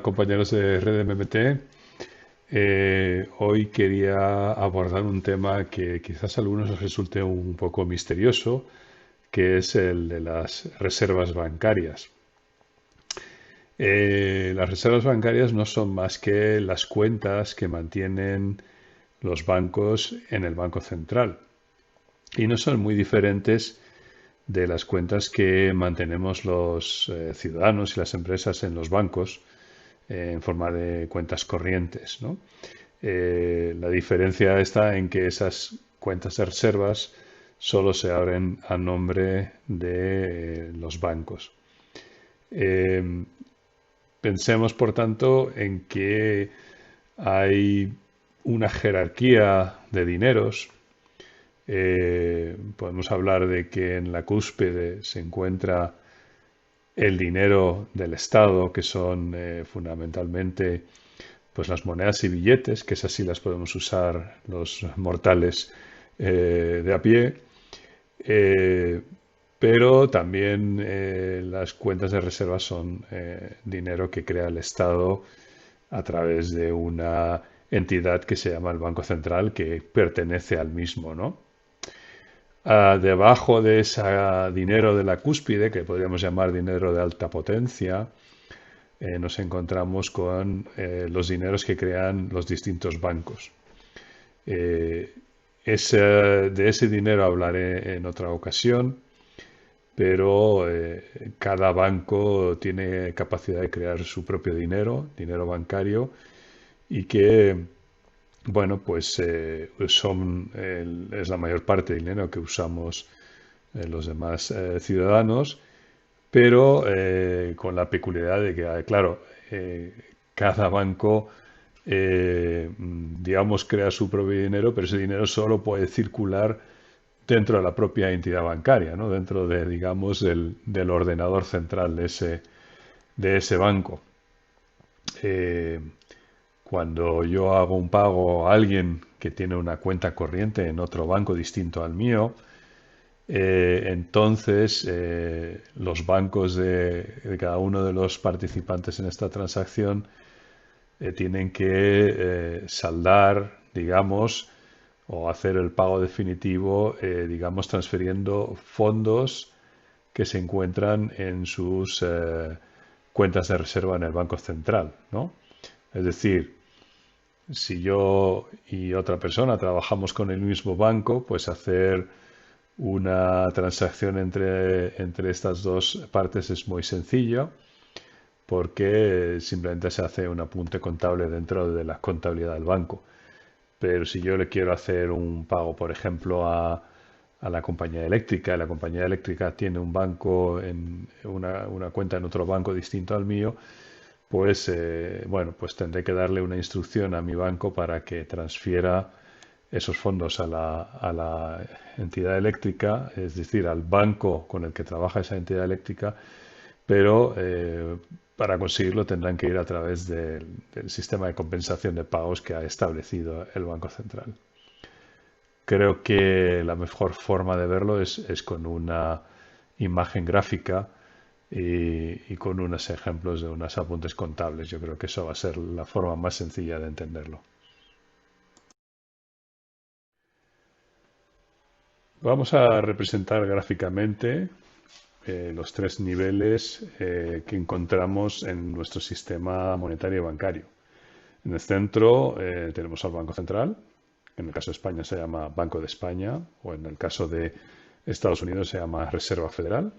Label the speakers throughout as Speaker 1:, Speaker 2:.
Speaker 1: compañeros de Red MMT. Hoy quería abordar un tema que quizás a algunos les resulte un poco misterioso, que es el de las reservas bancarias. Las reservas bancarias no son más que las cuentas que mantienen los bancos en el Banco Central y no son muy diferentes de las cuentas que mantenemos los ciudadanos y las empresas en los bancos en forma de cuentas corrientes, ¿no? La diferencia está en que esas cuentas de reservas solo se abren a nombre de los bancos. Eh, Pensemos, por tanto, en que hay una jerarquía de dineros. Podemos hablar de que en la cúspide se encuentra el dinero del Estado, que son fundamentalmente pues las monedas y billetes, que esas sí las podemos usar los mortales de a pie, eh, pero también las cuentas de reserva son dinero que crea el Estado a través de una entidad que se llama el Banco Central, que pertenece al mismo, ¿no? Debajo de ese dinero de la cúspide, que podríamos llamar dinero de alta potencia, nos encontramos con los dineros que crean los distintos bancos. Eh, de ese dinero hablaré en otra ocasión, pero cada banco tiene capacidad de crear su propio dinero, dinero bancario, y que, bueno, pues es la mayor parte del dinero que usamos los demás ciudadanos, pero con la peculiaridad de que, claro, eh, cada banco, digamos, crea su propio dinero, pero ese dinero solo puede circular dentro de la propia entidad bancaria, ¿no? Dentro de, digamos, del ordenador central de ese banco. Eh, Cuando yo hago un pago a alguien que tiene una cuenta corriente en otro banco distinto al mío, entonces los bancos de cada uno de los participantes en esta transacción tienen que saldar, digamos, o hacer el pago definitivo, digamos, transfiriendo fondos que se encuentran en sus cuentas de reserva en el Banco Central, ¿no? Es decir, si yo y otra persona trabajamos con el mismo banco, pues hacer una transacción entre estas dos partes es muy sencillo porque simplemente se hace un apunte contable dentro de la contabilidad del banco. Pero si yo le quiero hacer un pago, por ejemplo, a la compañía eléctrica, y la compañía eléctrica tiene un banco una cuenta en otro banco distinto al mío, pues bueno, pues tendré que darle una instrucción a mi banco para que transfiera esos fondos a la entidad eléctrica, es decir, al banco con el que trabaja esa entidad eléctrica, pero para conseguirlo tendrán que ir a través del sistema de compensación de pagos que ha establecido el Banco Central. Creo que la mejor forma de verlo es con una imagen gráfica y con unos ejemplos de unos apuntes contables. Yo creo que eso va a ser la forma más sencilla de entenderlo. Vamos a representar gráficamente los tres niveles que encontramos en nuestro sistema monetario y bancario. En el centro tenemos al Banco Central, que en el caso de España se llama Banco de España, o en el caso de Estados Unidos se llama Reserva Federal.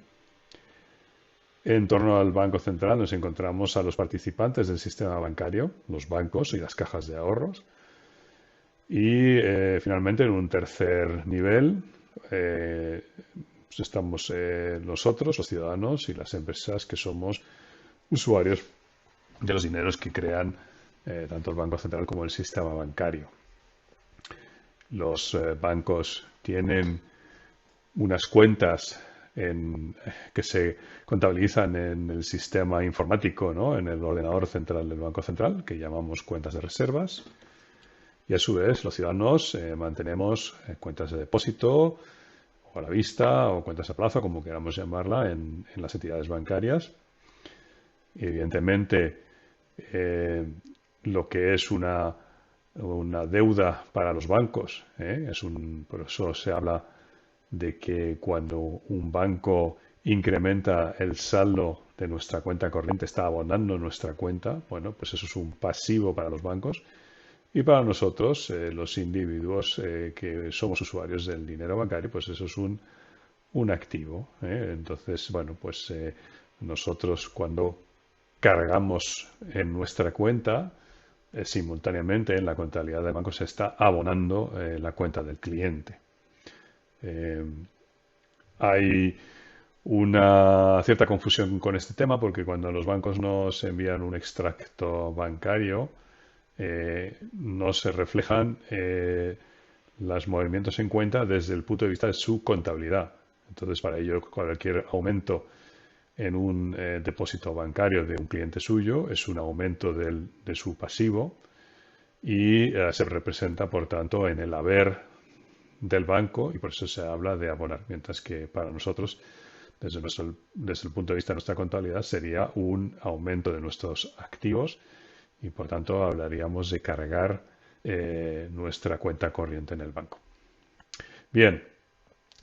Speaker 1: En torno al Banco Central nos encontramos a los participantes del sistema bancario, los bancos y las cajas de ahorros. Y finalmente, en un tercer nivel, pues estamos nosotros, los ciudadanos y las empresas que somos usuarios de los dineros que crean tanto el Banco Central como el sistema bancario. Los bancos tienen unas cuentas que se contabilizan en el sistema informático, ¿no? En el ordenador central del Banco Central, que llamamos cuentas de reservas. Y a su vez, los ciudadanos mantenemos cuentas de depósito o a la vista o cuentas a plazo, como queramos llamarla, en las entidades bancarias. Y evidentemente, lo que es una deuda para los bancos. Por eso se habla de que cuando un banco incrementa el saldo de nuestra cuenta corriente, está abonando nuestra cuenta, bueno, pues eso es un pasivo para los bancos. Y para nosotros, los individuos que somos usuarios del dinero bancario, pues eso es un activo. Entonces, bueno, pues nosotros cuando cargamos en nuestra cuenta, simultáneamente en la contabilidad del banco se está abonando la cuenta del cliente. Hay una cierta confusión con este tema porque cuando los bancos nos envían un extracto bancario, no se reflejan los movimientos en cuenta desde el punto de vista de su contabilidad. Entonces, para ello, cualquier aumento en un depósito bancario de un cliente suyo es un aumento de su pasivo y se representa, por tanto, en el haber del banco y por eso se habla de abonar, mientras que para nosotros, desde el punto de vista de nuestra contabilidad, sería un aumento de nuestros activos y por tanto hablaríamos de cargar nuestra cuenta corriente en el banco. Bien,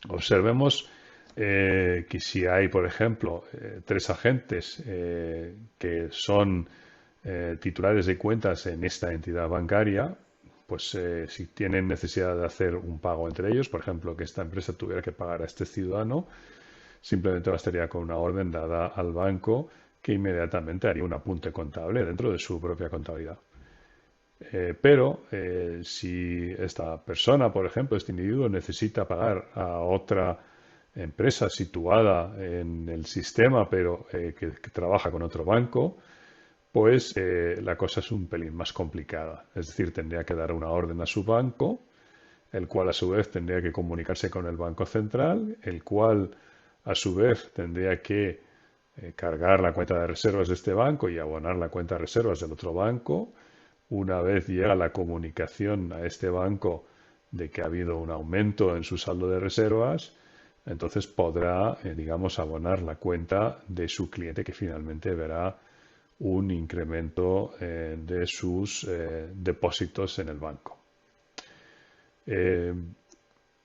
Speaker 1: observemos que si hay, por ejemplo, tres agentes que son titulares de cuentas en esta entidad bancaria, pues si tienen necesidad de hacer un pago entre ellos, por ejemplo, que esta empresa tuviera que pagar a este ciudadano, simplemente bastaría con una orden dada al banco que inmediatamente haría un apunte contable dentro de su propia contabilidad. Pero si esta persona, por ejemplo, este individuo necesita pagar a otra empresa situada en el sistema, pero que trabaja con otro banco, pues la cosa es un pelín más complicada. Es decir, tendría que dar una orden a su banco, el cual a su vez tendría que comunicarse con el Banco Central, el cual a su vez tendría que cargar la cuenta de reservas de este banco y abonar la cuenta de reservas del otro banco. Una vez llega la comunicación a este banco de que ha habido un aumento en su saldo de reservas, entonces podrá, digamos, abonar la cuenta de su cliente que finalmente verá un incremento de sus depósitos en el banco.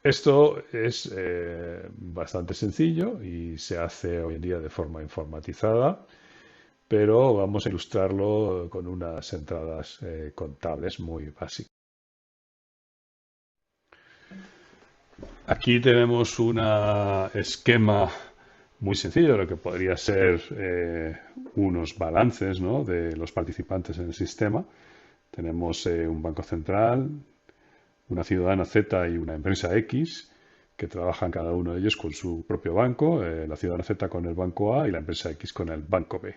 Speaker 1: Esto es bastante sencillo y se hace hoy en día de forma informatizada, pero vamos a ilustrarlo con unas entradas contables muy básicas. Aquí tenemos un esquema muy sencillo de lo que podría ser unos balances, ¿no?, de los participantes en el sistema. Tenemos un banco central, una ciudadana Z y una empresa X que trabajan cada uno de ellos con su propio banco, la ciudadana Z con el banco A y la empresa X con el banco B.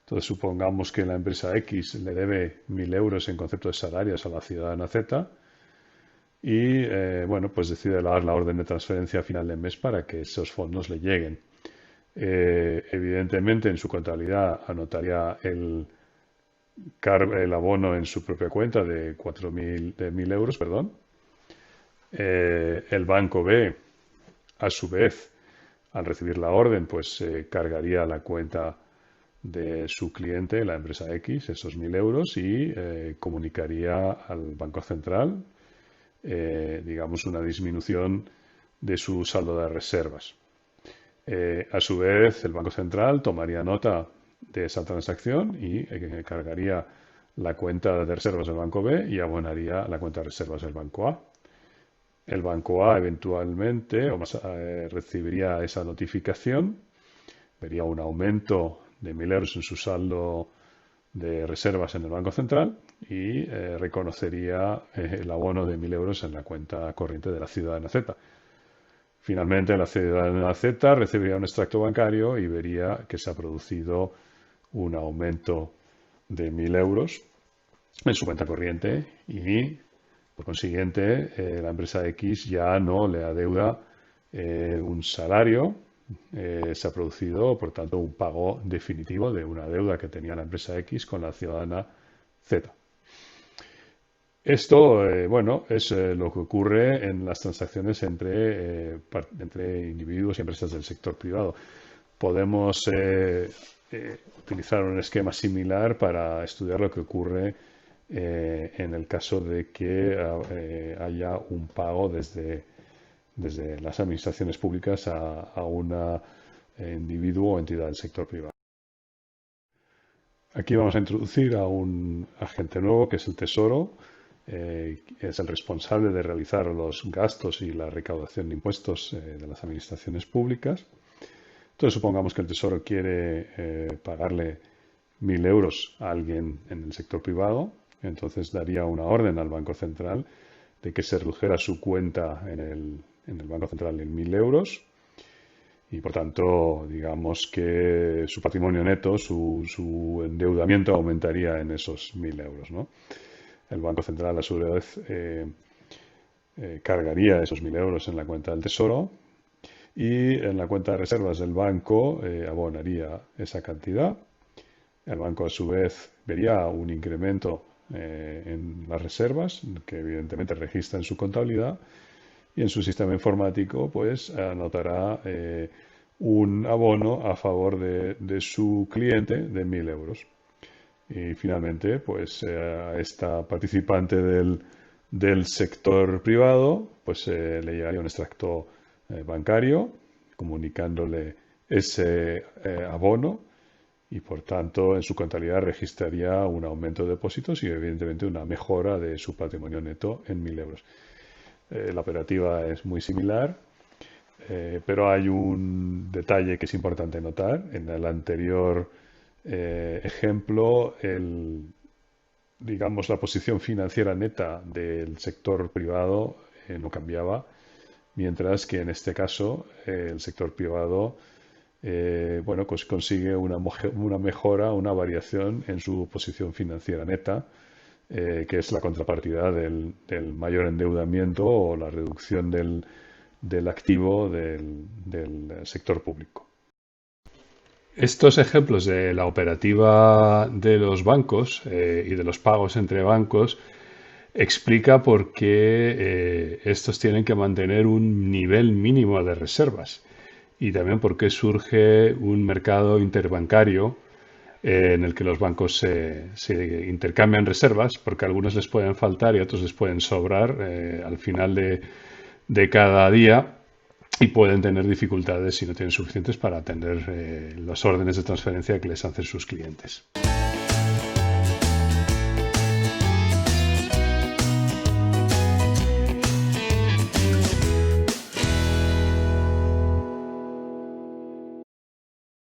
Speaker 1: Entonces supongamos que la empresa X le debe 1.000 euros en concepto de salarios a la ciudadana Z y bueno, pues decide dar la orden de transferencia a final de mes para que esos fondos le lleguen. Evidentemente en su contabilidad anotaría el abono en su propia cuenta de 1.000 euros, perdón. El banco B, a su vez, al recibir la orden, pues cargaría la cuenta de su cliente, la empresa X, esos 1.000 euros y comunicaría al Banco Central, digamos, una disminución de su saldo de reservas. A su vez, el Banco Central tomaría nota de esa transacción y cargaría la cuenta de reservas del Banco B y abonaría la cuenta de reservas del Banco A. El Banco A eventualmente recibiría esa notificación, vería un aumento de 1.000 euros en su saldo de reservas en el Banco Central y reconocería el abono de 1.000 euros en la cuenta corriente de la ciudadana Z. Finalmente, la ciudadana Z recibiría un extracto bancario y vería que se ha producido un aumento de 1.000 euros en su cuenta corriente y, por consiguiente, la empresa X ya no le adeuda un salario. Se ha producido, por tanto, un pago definitivo de una deuda que tenía la empresa X con la ciudadana Z. Esto, bueno, es lo que ocurre en las transacciones entre individuos y empresas del sector privado. Podemos utilizar un esquema similar para estudiar lo que ocurre en el caso de que haya un pago desde las administraciones públicas a un individuo o entidad del sector privado. Aquí vamos a introducir a un agente nuevo que es el Tesoro. Es el responsable de realizar los gastos y la recaudación de impuestos de las administraciones públicas. Entonces supongamos que el Tesoro quiere pagarle 1.000 euros a alguien en el sector privado. Entonces daría una orden al Banco Central de que se redujera su cuenta en el Banco Central en 1.000 euros. Y por tanto, digamos que su patrimonio neto, su endeudamiento aumentaría en esos 1.000 euros, ¿no? El Banco Central, a su vez, cargaría esos 1.000 euros en la cuenta del Tesoro y en la cuenta de reservas del banco abonaría esa cantidad. El banco, a su vez, vería un incremento en las reservas, que evidentemente registra en su contabilidad, y en su sistema informático pues anotará un abono a favor de su cliente de 1.000 euros. Y finalmente, pues a esta participante del sector privado, pues le llegaría un extracto bancario comunicándole ese abono y por tanto en su contabilidad registraría un aumento de depósitos y evidentemente una mejora de su patrimonio neto en 1.000 euros. La operativa es muy similar, pero hay un detalle que es importante notar. En el anterior ejemplo, digamos, la posición financiera neta del sector privado no cambiaba, mientras que en este caso el sector privado bueno, pues consigue una mejora, una variación en su posición financiera neta, que es la contrapartida del mayor endeudamiento o la reducción del activo del sector público. Estos ejemplos de la operativa de los bancos y de los pagos entre bancos explica por qué estos tienen que mantener un nivel mínimo de reservas y también por qué surge un mercado interbancario en el que los bancos se intercambian reservas, porque a algunos les pueden faltar y a otros les pueden sobrar al final de cada día y pueden tener dificultades si no tienen suficientes para atender las órdenes de transferencia que les hacen sus clientes.